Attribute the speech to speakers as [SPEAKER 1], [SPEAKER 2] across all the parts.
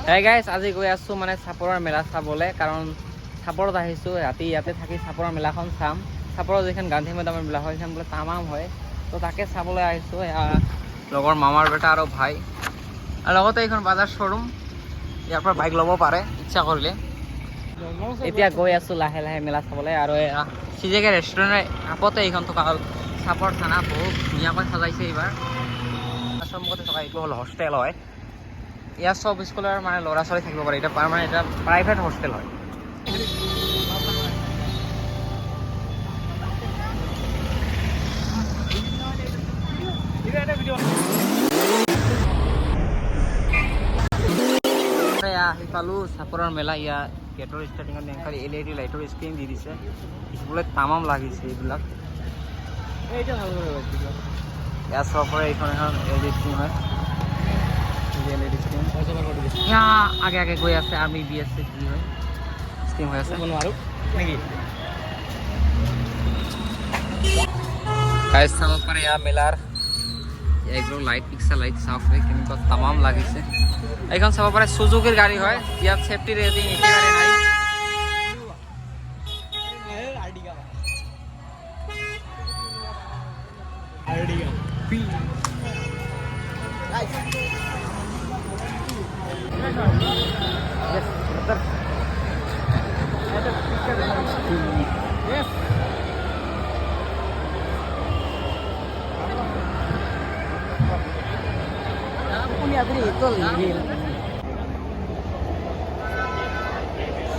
[SPEAKER 1] Hey guys, আজি গৈ আছো মানে চাপৰৰ মেলা চাবলৈ কাৰণ চাপৰত আহিছো ৰাতি ইয়াতে থাকি চাপৰৰ মেলাখন চাম চাপৰৰ যেখন গান্ধী মৈদামৰ মেলা হয় সেইখন বোলে তামাম হয় তো তাকে চাবলৈ আহিছো লগৰ মামাৰ বেটা আৰু ভাই আৰু লগতে এইখন বাজাৰ শ্বৰুম ইয়াৰ পৰা বাইক ল'ব পাৰে ইচ্ছা কৰিলে এতিয়া গৈ আছো লাহে লাহে মেলা চাবলৈ আৰু চিজেকে ৰেষ্টুৰেণ্টৰ কাষতে এইখন থকা হ'ল চাপৰ থানা বহুত ধুনীয়াকৈ সজাইছে এইবাৰ সন্মুখতে থকা এইটো হ'ল হোষ্টেল হয় ইয়াত সব স্কুলৰ মানে ল'ৰা ছোৱালী থাকিব পাৰে এটা মানে এটা প্ৰাইভেট হোষ্টেল হয় আহি পালো চাপৰৰ মেলা ইয়াৰ গেটৰ ষ্টাৰ্টিঙত নেংখালি LED লাইটৰ স্ক্ৰীন দি দিছে বোলে তামাম লাগিছে এইবিলাক ইয়াৰ চবৰে এইখন এখন LED স্ক্ৰীন হয় আগে আগে গৈ আছে আৰ্মি BSF কি হয় স্কিম হৈ আছে গাইজ চাব পাৰে ইয়াৰ মেলাৰ একদম লাইট পিক্সাৰ লাইট চাফ হয় কেনেকুৱা তামাম লাগিছে এইখন চাব পাৰে সুজুকিৰ গাড়ী হয় ইয়াত সেফটি ৰেটিং একেবাৰে নাই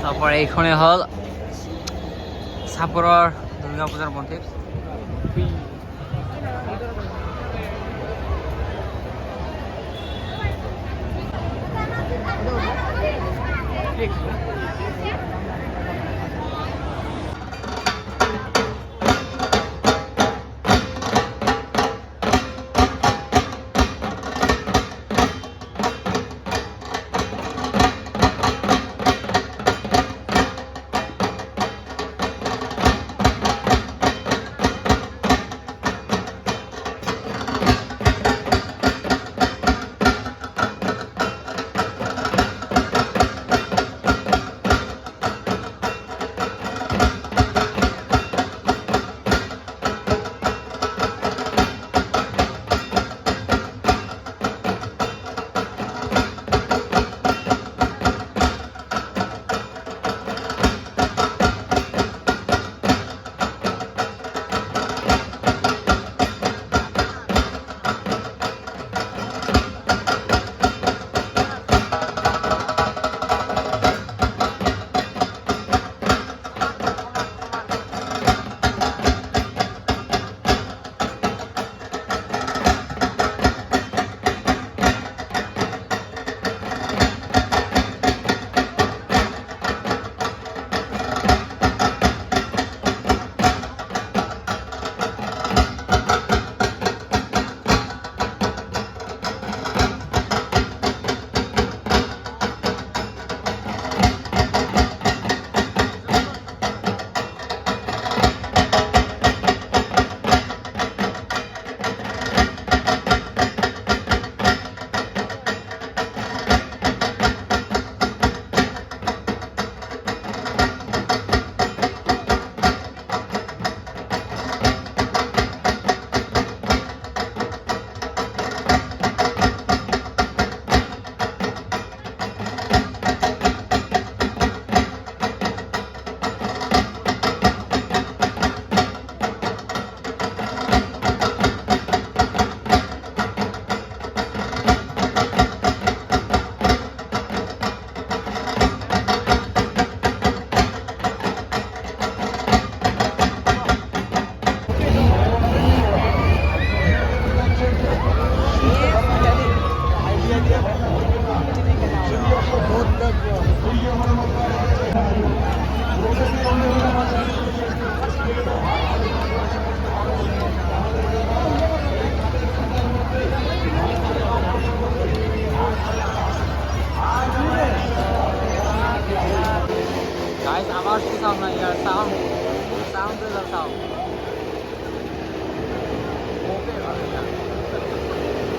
[SPEAKER 1] চাপৰ এইখনে হ'ল চাপৰৰ দুৰ্গা পূজাৰ মন্দিৰ Our sound like your sound to the sound.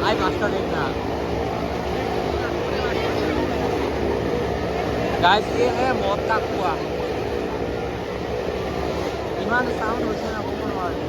[SPEAKER 1] I master it now. Guys এই মদ কাক খোৱা ইমান চাউণ্ড হৈছে না ক'ব নোৱাৰি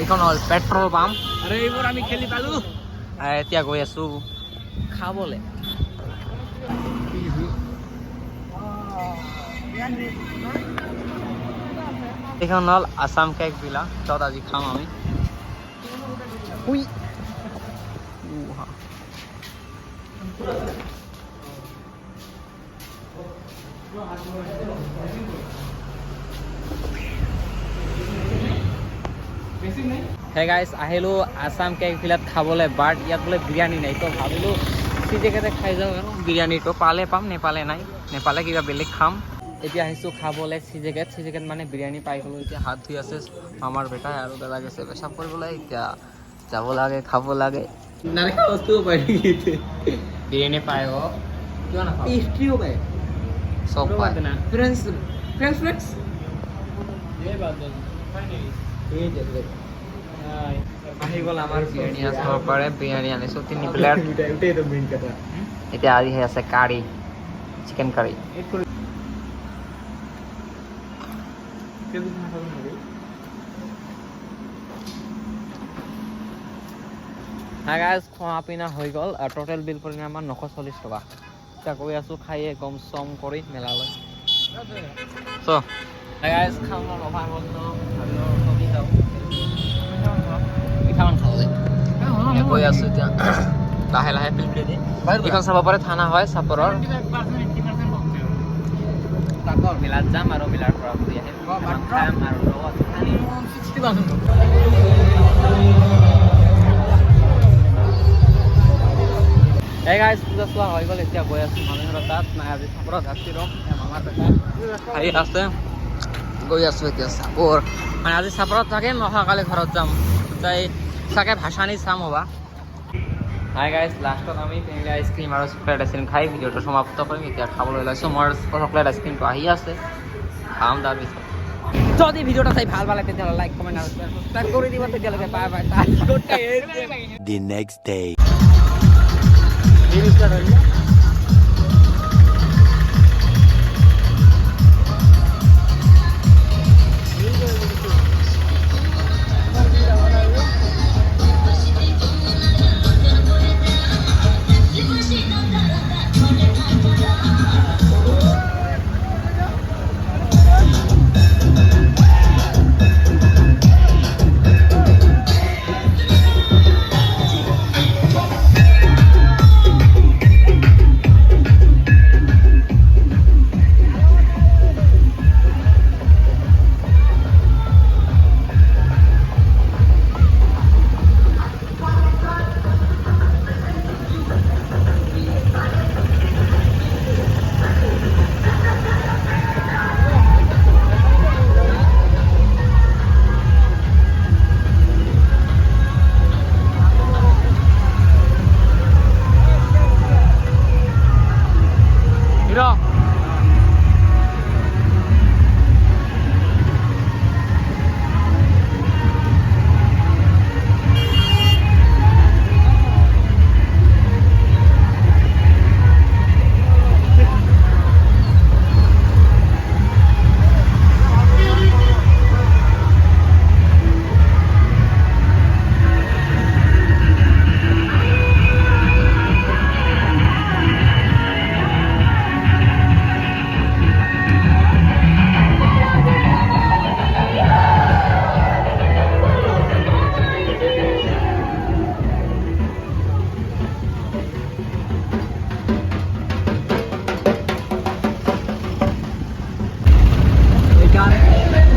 [SPEAKER 1] এইখন হ'ল পেট্ৰল পাম্প আৰু এইবোৰ আমি খেলি পালো এতিয়া গৈ আছো খাবলে এইখন হ'ল আছাম কেক বিলাক য'ত আজি খাম আমি হে গাইজ আহিলোঁ আছাম কেক বিলাক খাবলৈ বাট ইয়াত বোলে বিৰিয়ানী নাই তো ভাবিলোঁ চিজেকেতে খাই যাওঁ আৰু বিৰিয়ানীটো পালে পাম নেপালে নাই নেপালে কিবা বেলেগ খাম এতিয়া আহিছোঁ খাবলৈ চিজেকেট মানে বিৰিয়ানী পাই গ'লোঁ এতিয়া হাত ধুই আছে আমাৰ বেটাই আৰু দাদা গৈছে পেচাব কৰিবলৈ এতিয়া যাব লাগে খাব লাগে নাৰিকল বস্তুও পাই বিৰিয়ানী পাই কিয় নাখাওঁ পেষ্ট্ৰিও পায় চব পায় ফ্ৰেঞ্চ আহি গ'ল আমাৰ বিৰিয়ানী খাব পাৰে বিৰিয়ানী আনিছোঁ 3 প্লেট এতিয়া আজি আছে কাৰী চিকেন কাৰী গাইজ খোৱা পিনা হৈ গ'ল টোটেল বিল পৰিলে আমাৰ 940 টকা এতিয়া গৈ আছোঁ খাইয়ে গম চম কৰি মেলালৈ চ' গাইজ খাওঁ অভাৰ হ'ল যাওঁ মিঠামান খাবলৈ গৈ আছোঁ এতিয়া লাহে লাহে এইখন চাব পাৰে থানা হয় চাপৰৰ মেলাত যাম আৰু মেলাৰ পৰা ঘূৰি আহিম খাম আৰু এই গাইজ পূজা চোৱা হৈ গ'ল এতিয়া গৈ আছোঁ মানুহৰ তাত নাই আজি চাপৰত যাচ্ছি ৰম মামাৰ বেটা আহি আছে গৈ আছোঁ এতিয়া চাপৰ মানে আজি চাপৰত থাকিম অহাকালি ঘৰত যাম তাই চাগে ভাষানি চাম হ'বা হাই গাইজ লাষ্টত আমি ফেমিলি আইচক্ৰীম আৰু চকলেট আইচক্ৰীম খাই ভিডিঅ'টো সমাপ্ত কৰিম এতিয়া খাবলৈ ওলাইছোঁ মোৰ চকলেট আইচক্ৰীমটো আহি আছে খাম তাৰপিছত যদি ভিডিঅ'টা চাই ভাল পালে তেতিয়াহ'লে লাইক কমেণ্ট আৰু ছাবস্ক্ৰাইব কৰি দিব তেতিয়ালৈকে bye bye
[SPEAKER 2] The next day.
[SPEAKER 1] গান